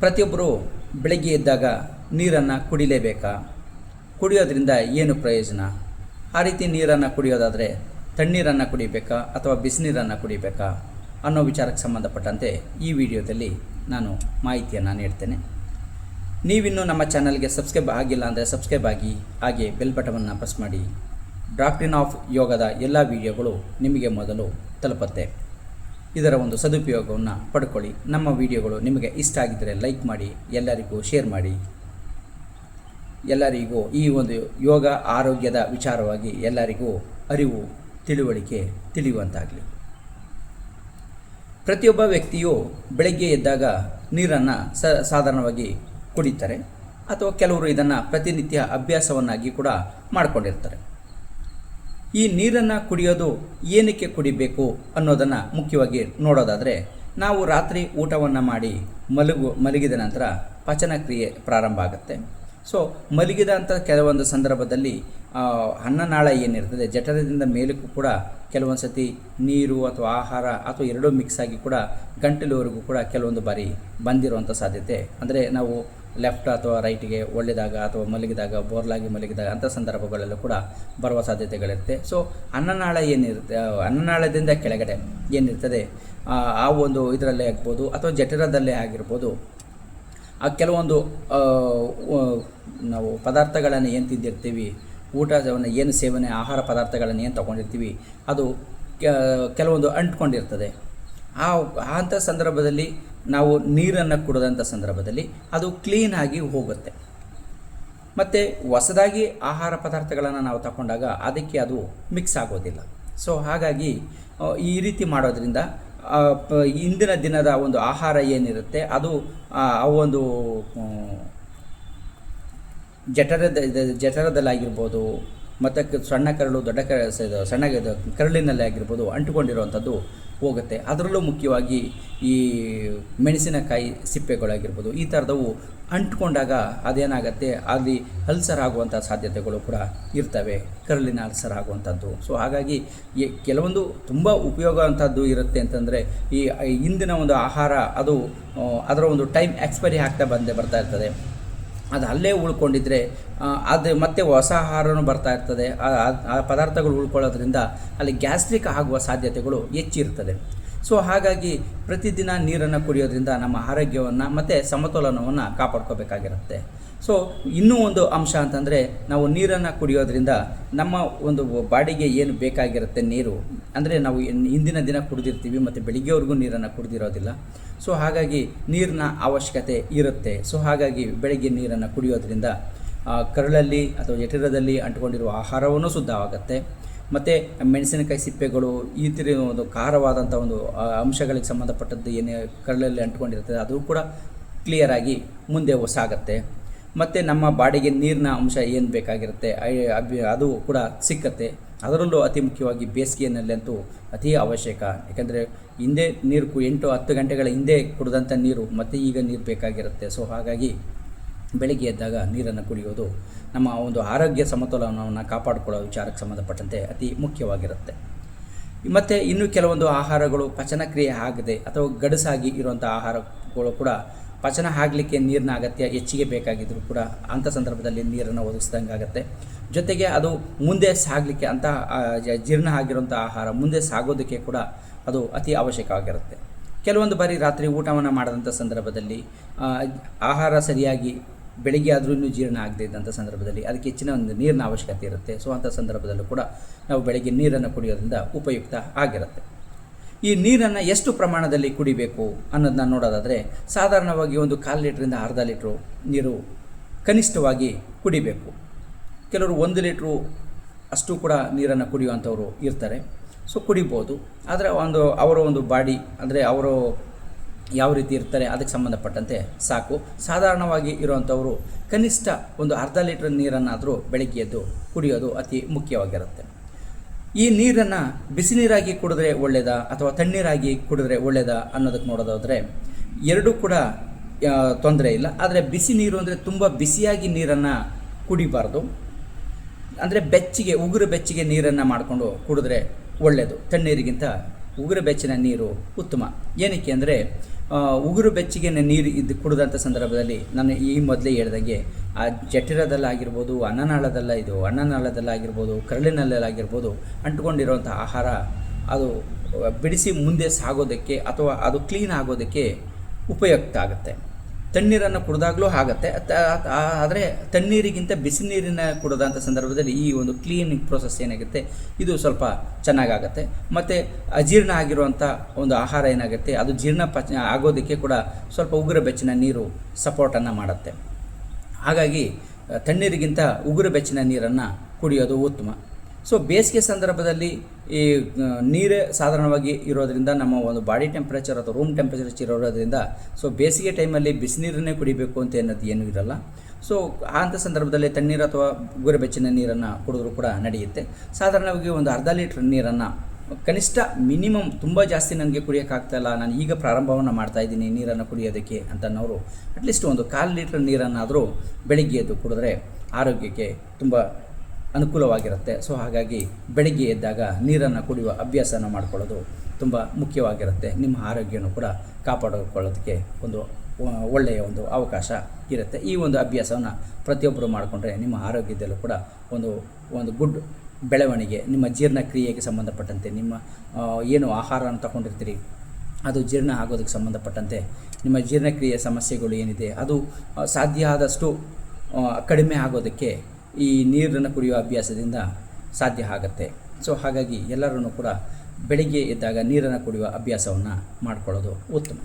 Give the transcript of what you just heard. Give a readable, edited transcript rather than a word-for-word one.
ಪ್ರತಿಯೊಬ್ಬರು ಬೆಳಗ್ಗೆ ಎದ್ದಾಗ ನೀರನ್ನು ಕುಡಿಲೇಬೇಕಾ? ಕುಡಿಯೋದ್ರಿಂದ ಏನು ಪ್ರಯೋಜನ? ಆ ರೀತಿ ನೀರನ್ನು ಕುಡಿಯೋದಾದರೆ ತಣ್ಣೀರನ್ನು ಕುಡಿಬೇಕಾ ಅಥವಾ ಬಿಸಿನೀರನ್ನು ಕುಡಿಬೇಕಾ ಅನ್ನೋ ವಿಚಾರಕ್ಕೆ ಸಂಬಂಧಪಟ್ಟಂತೆ ಈ ವಿಡಿಯೋದಲ್ಲಿ ನಾನು ಮಾಹಿತಿಯನ್ನು ನೀಡ್ತೇನೆ. ನೀವಿನ್ನೂ ನಮ್ಮ ಚಾನಲ್ಗೆ ಸಬ್ಸ್ಕ್ರೈಬ್ ಆಗಿಲ್ಲ ಅಂದರೆ ಸಬ್ಸ್ಕ್ರೈಬ್ ಆಗಿ, ಹಾಗೆ ಬೆಲ್ ಬಟನನ್ನು ಪ್ರೆಸ್ ಮಾಡಿ. ಡಾಕ್ಟ್ರಿನ್ ಆಫ್ ಯೋಗದ ಎಲ್ಲ ವಿಡಿಯೋಗಳು ನಿಮಗೆ ಮೊದಲು ತಲುಪುತ್ತೆ. ಇದರ ಒಂದು ಸದುಪಯೋಗವನ್ನು ಪಡ್ಕೊಳ್ಳಿ. ನಮ್ಮ ವಿಡಿಯೋಗಳು ನಿಮಗೆ ಇಷ್ಟ ಆಗಿದ್ದರೆ ಲೈಕ್ ಮಾಡಿ, ಎಲ್ಲರಿಗೂ ಶೇರ್ ಮಾಡಿ. ಎಲ್ಲರಿಗೂ ಈ ಒಂದು ಯೋಗ ಆರೋಗ್ಯದ ವಿಚಾರವಾಗಿ ಎಲ್ಲರಿಗೂ ಅರಿವು ತಿಳುವಳಿಕೆ ತಿಳಿಯುವಂತಾಗಲಿ. ಪ್ರತಿಯೊಬ್ಬ ವ್ಯಕ್ತಿಯು ಬೆಳಗ್ಗೆ ಎದ್ದಾಗ ನೀರನ್ನು ಸಾಧಾರಣವಾಗಿ ಕುಡಿತಾರೆ, ಅಥವಾ ಕೆಲವರು ಇದನ್ನು ಪ್ರತಿನಿತ್ಯ ಅಭ್ಯಾಸವನ್ನಾಗಿ ಕೂಡ ಮಾಡಿಕೊಂಡಿರ್ತಾರೆ. ಈ ನೀರನ್ನು ಕುಡಿಯೋದು ಏನಕ್ಕೆ ಕುಡಿಬೇಕು ಅನ್ನೋದನ್ನು ಮುಖ್ಯವಾಗಿ ನೋಡೋದಾದರೆ, ನಾವು ರಾತ್ರಿ ಊಟವನ್ನು ಮಾಡಿ ಮಲಗಿದ ನಂತರ ಪಚನ ಕ್ರಿಯೆ ಪ್ರಾರಂಭ ಆಗುತ್ತೆ. ಸೊ ಮಲಗಿದಂಥ ಕೆಲವೊಂದು ಸಂದರ್ಭದಲ್ಲಿ ಅನ್ನನಾಳ ಏನಿರ್ತದೆ ಜಠರದಿಂದ ಮೇಲಕ್ಕೂ ಕೂಡ ಕೆಲವೊಂದು ಸತಿ ನೀರು ಅಥವಾ ಆಹಾರ ಅಥವಾ ಎರಡೂ ಮಿಕ್ಸ್ ಆಗಿ ಕೂಡ ಗಂಟಲುವರೆಗೂ ಕೂಡ ಕೆಲವೊಂದು ಬಾರಿ ಬಂದಿರುವಂಥ ಸಾಧ್ಯತೆ, ಅಂದರೆ ನಾವು ಲೆಫ್ಟ್ ಅಥವಾ ರೈಟಿಗೆ ಒಳ್ಳೆದಾಗ ಅಥವಾ ಮಲಗಿದಾಗ ಬೋರ್ಲಾಗಿ ಮಲಗಿದಾಗ ಅಂಥ ಸಂದರ್ಭಗಳಲ್ಲೂ ಕೂಡ ಬರುವ ಸಾಧ್ಯತೆಗಳಿರುತ್ತೆ. ಸೊ ಅನ್ನನಾಳ ಏನಿರುತ್ತೆ, ಅನ್ನನಾಳದಿಂದ ಕೆಳಗಡೆ ಏನಿರ್ತದೆ ಆ ಒಂದು ಇದರಲ್ಲೇ ಆಗ್ಬೋದು ಅಥವಾ ಜಠರದಲ್ಲೇ ಆಗಿರ್ಬೋದು, ಆ ಕೆಲವೊಂದು ನಾವು ಪದಾರ್ಥಗಳನ್ನು ಏನು ತಿಂದಿರ್ತೀವಿ, ಊಟವನ್ನು ಏನು ಸೇವನೆ ಆಹಾರ ಪದಾರ್ಥಗಳನ್ನು ಏನು ತೊಗೊಂಡಿರ್ತೀವಿ, ಅದು ಕೆಲವೊಂದು ಅಂಟ್ಕೊಂಡಿರ್ತದೆ. ಅಂಥ ಸಂದರ್ಭದಲ್ಲಿ ನಾವು ನೀರನ್ನು ಕುಡಿದಂಥ ಸಂದರ್ಭದಲ್ಲಿ ಅದು ಕ್ಲೀನಾಗಿ ಹೋಗುತ್ತೆ. ಮತ್ತು ಹೊಸದಾಗಿ ಆಹಾರ ಪದಾರ್ಥಗಳನ್ನು ನಾವು ತಗೊಂಡಾಗ ಅದಕ್ಕೆ ಅದು ಮಿಕ್ಸ್ ಆಗೋದಿಲ್ಲ. ಸೊ ಹಾಗಾಗಿ ಈ ರೀತಿ ಮಾಡೋದ್ರಿಂದ ಇಂದಿನ ದಿನದ ಒಂದು ಆಹಾರ ಏನಿರುತ್ತೆ ಅದು ಆ ಒಂದು ಜಠರದಲ್ಲಾಗಿರ್ಬೋದು, ಮತ್ತು ಸಣ್ಣ ಕರಳು ದೊಡ್ಡ ಸಣ್ಣ ಕರಳಿನಲ್ಲೇ ಆಗಿರ್ಬೋದು ಅಂಟುಕೊಂಡಿರುವಂಥದ್ದು ಹೋಗುತ್ತೆ. ಅದರಲ್ಲೂ ಮುಖ್ಯವಾಗಿ ಈ ಮೆಣಸಿನಕಾಯಿ ಸಿಪ್ಪೆಗಳಾಗಿರ್ಬೋದು, ಈ ಥರದವು ಅಂಟ್ಕೊಂಡಾಗ ಅದೇನಾಗುತ್ತೆ, ಅಲ್ಲಿ ಅಲ್ಸರ್ ಆಗುವಂಥ ಸಾಧ್ಯತೆಗಳು ಕೂಡ ಇರ್ತವೆ, ಕರಳಿನ ಅಲ್ಸರ್ ಆಗುವಂಥದ್ದು. ಸೊ ಹಾಗಾಗಿ ಕೆಲವೊಂದು ತುಂಬ ಉಪಯೋಗ ಅಂಥದ್ದು ಇರುತ್ತೆ ಅಂತಂದರೆ, ಈ ಇಂದಿನ ಒಂದು ಆಹಾರ ಅದು ಅದರ ಒಂದು ಟೈಮ್ ಎಕ್ಸ್ಪೈರಿ ಆಗ್ತಾ ಬರ್ತಾ ಇರ್ತದೆ. ಅದು ಅಲ್ಲೇ ಉಳ್ಕೊಂಡಿದ್ರೆ ಅದು ಮತ್ತೆ ಹೊಸ ಆಹಾರನೂ ಬರ್ತಾ ಇರ್ತದೆ. ಆ ಪದಾರ್ಥಗಳು ಉಳ್ಕೊಳ್ಳೋದ್ರಿಂದ ಅಲ್ಲಿ ಗ್ಯಾಸ್ಟ್ರಿಕ್ ಆಗುವ ಸಾಧ್ಯತೆಗಳು ಹೆಚ್ಚಿರ್ತದೆ. ಸೊ ಹಾಗಾಗಿ ಪ್ರತಿದಿನ ನೀರನ್ನು ಕುಡಿಯೋದ್ರಿಂದ ನಮ್ಮ ಆರೋಗ್ಯವನ್ನು ಮತ್ತು ಸಮತೋಲನವನ್ನು ಕಾಪಾಡ್ಕೋಬೇಕಾಗಿರುತ್ತೆ. ಸೊ ಇನ್ನೂ ಒಂದು ಅಂಶ ಅಂತಂದರೆ, ನಾವು ನೀರನ್ನು ಕುಡಿಯೋದ್ರಿಂದ ನಮ್ಮ ಒಂದು ಬಾಡಿಗೆ ಏನು ಬೇಕಾಗಿರುತ್ತೆ ನೀರು, ಅಂದರೆ ನಾವು ಇಂದಿನ ದಿನ ಕುಡಿದಿರ್ತೀವಿ ಮತ್ತು ಬೆಳಿಗ್ಗೆವರೆಗೂ ನೀರನ್ನು ಕುಡಿದಿರೋದಿಲ್ಲ. ಸೊ ಹಾಗಾಗಿ ನೀರಿನ ಅವಶ್ಯಕತೆ ಇರುತ್ತೆ. ಸೊ ಹಾಗಾಗಿ ಬೆಳಗ್ಗೆ ನೀರನ್ನು ಕುಡಿಯೋದ್ರಿಂದ ಕರಳಲ್ಲಿ ಅಥವಾ ಜಠರದಲ್ಲಿ ಅಂಟುಕೊಂಡಿರುವ ಆಹಾರವನ್ನು ಶುದ್ಧವಾಗುತ್ತೆ. ಮತ್ತು ಮೆಣಸಿನಕಾಯಿ ಸಿಪ್ಪೆಗಳು ಈ ಥರ ಒಂದು ಖಾರವಾದಂಥ ಒಂದು ಅಂಶಗಳಿಗೆ ಸಂಬಂಧಪಟ್ಟದ್ದು ಏನೇ ಕರಳಲ್ಲಿ ಅಂಟ್ಕೊಂಡಿರ್ತದೆ ಅದು ಕೂಡ ಕ್ಲಿಯರಾಗಿ ಮುಂದೆ ಸಾಗುತ್ತೆ. ಮತ್ತು ನಮ್ಮ ಬಾಡಿಗೆ ನೀರಿನ ಅಂಶ ಏನು ಬೇಕಾಗಿರುತ್ತೆ ಅದು ಕೂಡ ಸಿಕ್ಕತ್ತೆ. ಅದರಲ್ಲೂ ಅತಿ ಮುಖ್ಯವಾಗಿ ಬೇಸಿಗೆಯಲ್ಲಂತೂ ಅತಿ ಅವಶ್ಯಕ. ಯಾಕೆಂದರೆ ಹಿಂದೆ ನೀರು 8-10 ಗಂಟೆಗಳ ಹಿಂದೆ ಕುಡಿದಂಥ ನೀರು ಮತ್ತು ಈಗ ನೀರು ಬೇಕಾಗಿರುತ್ತೆ. ಸೊ ಹಾಗಾಗಿ ಬೆಳಗ್ಗೆ ಎದ್ದಾಗ ನೀರನ್ನು ಕುಡಿಯೋದು ನಮ್ಮ ಒಂದು ಆರೋಗ್ಯ ಸಮತೋಲನವನ್ನು ಕಾಪಾಡಿಕೊಳ್ಳೋ ವಿಚಾರಕ್ಕೆ ಸಂಬಂಧಪಟ್ಟಂತೆ ಅತಿ ಮುಖ್ಯವಾಗಿರುತ್ತೆ. ಮತ್ತು ಇನ್ನೂ ಕೆಲವೊಂದು ಆಹಾರಗಳು ಪಚನ ಕ್ರಿಯೆ ಆಗದೆ ಅಥವಾ ಗಡಸಾಗಿ ಇರುವಂಥ ಆಹಾರಗಳು ಕೂಡ ಪಚನ ಆಗಲಿಕ್ಕೆ ನೀರಿನ ಅಗತ್ಯ ಹೆಚ್ಚಿಗೆ ಬೇಕಾಗಿದ್ದರೂ ಕೂಡ ಅಂಥ ಸಂದರ್ಭದಲ್ಲಿ ನೀರನ್ನು ಒದಗಿಸ್ದಂಗೆ ಆಗುತ್ತೆ. ಜೊತೆಗೆ ಅದು ಮುಂದೆ ಸಾಗಲಿಕ್ಕೆ ಅಂಥ ಜೀರ್ಣ ಆಗಿರುವಂಥ ಆಹಾರ ಮುಂದೆ ಸಾಗೋದಕ್ಕೆ ಕೂಡ ಅದು ಅತಿ ಅವಶ್ಯಕವಾಗಿರುತ್ತೆ. ಕೆಲವೊಂದು ಬಾರಿ ರಾತ್ರಿ ಊಟವನ್ನು ಮಾಡಿದಂಥ ಸಂದರ್ಭದಲ್ಲಿ ಆಹಾರ ಸರಿಯಾಗಿ ಬೆಳಿಗ್ಗೆ ಆದರೂ ಇನ್ನೂ ಜೀರ್ಣ ಆಗದೇ ಇದ್ದಂಥ ಸಂದರ್ಭದಲ್ಲಿ ಅದಕ್ಕೆ ಹೆಚ್ಚಿನ ಒಂದು ನೀರಿನ ಅವಶ್ಯಕತೆ ಇರುತ್ತೆ. ಸೊ ಅಂಥ ಸಂದರ್ಭದಲ್ಲೂ ಕೂಡ ನಾವು ಬೆಳಗ್ಗೆ ನೀರನ್ನು ಕುಡಿಯೋದ್ರಿಂದ ಉಪಯುಕ್ತ ಆಗಿರುತ್ತೆ. ಈ ನೀರನ್ನು ಎಷ್ಟು ಪ್ರಮಾಣದಲ್ಲಿ ಕುಡಿಬೇಕು ಅನ್ನೋದನ್ನ ನೋಡೋದಾದರೆ, ಸಾಧಾರಣವಾಗಿ ಒಂದು 1/4 ಲೀಟ್ರಿಂದ ಅರ್ಧ ಲೀಟ್ರು ನೀರು ಕನಿಷ್ಠವಾಗಿ ಕುಡಿಬೇಕು. ಕೆಲವರು 1 ಲೀಟ್ರು ಅಷ್ಟು ಕೂಡ ನೀರನ್ನು ಕುಡಿಯುವಂಥವ್ರು ಇರ್ತಾರೆ. ಸೊ ಕುಡಿಬೋದು, ಆದರೆ ಅವರ ಒಂದು ಬಾಡಿ, ಅಂದರೆ ಅವರು ಯಾವ ರೀತಿ ಇರ್ತಾರೆ ಅದಕ್ಕೆ ಸಂಬಂಧಪಟ್ಟಂತೆ ಸಾಕು. ಸಾಧಾರಣವಾಗಿ ಇರುವಂಥವರು ಕನಿಷ್ಠ ಒಂದು ಅರ್ಧ ಲೀಟ್ರ್ ನೀರನ್ನಾದರೂ ಬೆಳಗ್ಗೆ ಎದ್ದು ಕುಡಿಯೋದು ಅತಿ ಮುಖ್ಯವಾಗಿರುತ್ತೆ. ಈ ನೀರನ್ನು ಬಿಸಿ ನೀರಾಗಿ ಕುಡಿದ್ರೆ ಒಳ್ಳೆಯದಾ ಅಥವಾ ತಣ್ಣೀರಾಗಿ ಕುಡಿದ್ರೆ ಒಳ್ಳೆಯದಾ ಅನ್ನೋದಕ್ಕೆ ನೋಡೋದಾದರೆ, ಎರಡೂ ಕೂಡ ತೊಂದರೆ ಇಲ್ಲ. ಆದರೆ ಬಿಸಿ ನೀರು ಅಂದರೆ ತುಂಬ ಬಿಸಿಯಾಗಿ ನೀರನ್ನು ಕುಡಿಬಾರ್ದು. ಅಂದರೆ ಉಗುರು ಬೆಚ್ಚಗೆ ನೀರನ್ನು ಮಾಡಿಕೊಂಡು ಕುಡಿದ್ರೆ ಒಳ್ಳೆಯದು. ತಣ್ಣೀರಿಗಿಂತ ಉಗುರು ಬೆಚ್ಚಿನ ನೀರು ಉತ್ತಮ. ಏನಕ್ಕೆ ಅಂದರೆ ಉಗುರು ಬೆಚ್ಚಗೆ ನೀರು ಇದು ಕುಡಿದಂಥ ಸಂದರ್ಭದಲ್ಲಿ ನಾನು ಈ ಮೊದಲೇ ಹೇಳಿದಾಗೆ ಆ ಜಠರದಲ್ಲಾಗಿರ್ಬೋದು, ಅನ್ನನಾಳದಲ್ಲಾಗಿರ್ಬೋದು, ಕರಳಿನಲ್ಲಾಗಿರ್ಬೋದು ಅಂಟ್ಕೊಂಡಿರುವಂಥ ಆಹಾರ ಅದು ಬಿಡಿಸಿ ಮುಂದೆ ಸಾಗೋದಕ್ಕೆ ಅಥವಾ ಅದು ಕ್ಲೀನ್ ಆಗೋದಕ್ಕೆ ಉಪಯುಕ್ತ ಆಗುತ್ತೆ. ತಣ್ಣೀರನ್ನು ಕುಡಿದಾಗಲೂ ಆಗುತ್ತೆ. ಆದರೆ ತಣ್ಣೀರಿಗಿಂತ ಬಿಸಿ ನೀರಿನ ಕುಡಿದಂಥ ಸಂದರ್ಭದಲ್ಲಿ ಈ ಒಂದು ಕ್ಲೀನಿಂಗ್ ಪ್ರೋಸೆಸ್ ಏನಾಗುತ್ತೆ ಇದು ಸ್ವಲ್ಪ ಚೆನ್ನಾಗಾಗುತ್ತೆ. ಮತ್ತು ಅಜೀರ್ಣ ಆಗಿರುವಂಥ ಒಂದು ಆಹಾರ ಏನಾಗುತ್ತೆ ಅದು ಜೀರ್ಣ ಆಗೋದಕ್ಕೆ ಕೂಡ ಸ್ವಲ್ಪ ಉಗುರು ಬೆಚ್ಚನ ನೀರು ಸಪೋರ್ಟನ್ನು ಮಾಡುತ್ತೆ. ಹಾಗಾಗಿ ತಣ್ಣೀರಿಗಿಂತ ಉಗುರು ಬೆಚ್ಚನ ನೀರನ್ನು ಕುಡಿಯೋದು ಉತ್ತಮ. ಸೊ ಬೇಸಿಗೆ ಸಂದರ್ಭದಲ್ಲಿ ಈ ನೀರೇ ಸಾಧಾರಣವಾಗಿ ಇರೋದರಿಂದ ನಮ್ಮ ಒಂದು ಬಾಡಿ ಟೆಂಪ್ರೇಚರ್ ಅಥವಾ ರೂಮ್ ಟೆಂಪ್ರೇಚರ್ ಇರೋದ್ರಿಂದ ಸೊ ಬೇಸಿಗೆ ಟೈಮಲ್ಲಿ ಬಿಸಿನೀರನ್ನೇ ಕುಡಿಬೇಕು ಅಂತ ಅನ್ನೋದು ಏನೂ ಇರಲ್ಲ. ಸೊ ಅಂಥ ಸಂದರ್ಭದಲ್ಲಿ ತಣ್ಣೀರು ಅಥವಾ ಉಗುರು ಬೆಚ್ಚನ ನೀರನ್ನು ಕುಡಿದ್ರೂ ಕೂಡ ನಡೆಯುತ್ತೆ. ಸಾಧಾರಣವಾಗಿ ಒಂದು ಅರ್ಧ ಲೀಟ್ರ್ ನೀರನ್ನು ಕನಿಷ್ಠ ಮಿನಿಮಮ್ ತುಂಬ ಜಾಸ್ತಿ ನನಗೆ ಕುಡಿಯೋಕ್ಕಾಗ್ತಾಯಿಲ್ಲ, ನಾನು ಈಗ ಪ್ರಾರಂಭವನ್ನು ಮಾಡ್ತಾಯಿದ್ದೀನಿ ನೀರನ್ನು ಕುಡಿಯೋದಕ್ಕೆ ಅಂತನವರು ಅಟ್ಲೀಸ್ಟ್ ಒಂದು 1/4 ಲೀಟ್ರ್ ನೀರನ್ನಾದರೂ ಬೆಳಿಗ್ಗೆ ಎದ್ದು ಕುಡಿದ್ರೆ ಆರೋಗ್ಯಕ್ಕೆ ತುಂಬ ಅನುಕೂಲವಾಗಿರುತ್ತೆ. ಸೊ ಹಾಗಾಗಿ ಬೆಳಗ್ಗೆ ಎದ್ದಾಗ ನೀರನ್ನು ಕುಡಿಯುವ ಅಭ್ಯಾಸನ ಮಾಡ್ಕೊಳ್ಳೋದು ತುಂಬ ಮುಖ್ಯವಾಗಿರುತ್ತೆ. ನಿಮ್ಮ ಆರೋಗ್ಯನೂ ಕೂಡ ಕಾಪಾಡಿಕೊಳ್ಳೋದಕ್ಕೆ ಒಂದು ಒಳ್ಳೆಯ ಒಂದು ಅವಕಾಶ ಇರುತ್ತೆ. ಈ ಒಂದು ಅಭ್ಯಾಸವನ್ನು ಪ್ರತಿಯೊಬ್ಬರು ಮಾಡಿಕೊಂಡ್ರೆ ನಿಮ್ಮ ಆರೋಗ್ಯದಲ್ಲೂ ಕೂಡ ಒಂದು ಗುಡ್ ಬೆಳವಣಿಗೆ, ನಿಮ್ಮ ಜೀರ್ಣಕ್ರಿಯೆಗೆ ಸಂಬಂಧಪಟ್ಟಂತೆ ನಿಮ್ಮ ಏನು ಆಹಾರವನ್ನು ತಗೊಂಡಿರ್ತೀರಿ ಅದು ಜೀರ್ಣ ಆಗೋದಕ್ಕೆ ಸಂಬಂಧಪಟ್ಟಂತೆ ನಿಮ್ಮ ಜೀರ್ಣಕ್ರಿಯೆ ಸಮಸ್ಯೆಗಳು ಏನಿದೆ ಅದು ಸಾಧ್ಯ ಆದಷ್ಟು ಕಡಿಮೆ ಆಗೋದಕ್ಕೆ ಈ ನೀರನ್ನು ಕುಡಿಯುವ ಅಭ್ಯಾಸದಿಂದ ಸಾಧ್ಯ ಆಗುತ್ತೆ. ಸೊ ಹಾಗಾಗಿ ಎಲ್ಲರೂ ಕೂಡ ಬೆಳಿಗ್ಗೆ ಎದ್ದಾಗ ನೀರನ್ನು ಕುಡಿಯುವ ಅಭ್ಯಾಸವನ್ನು ಮಾಡಿಕೊಳ್ಳೋದು ಉತ್ತಮ.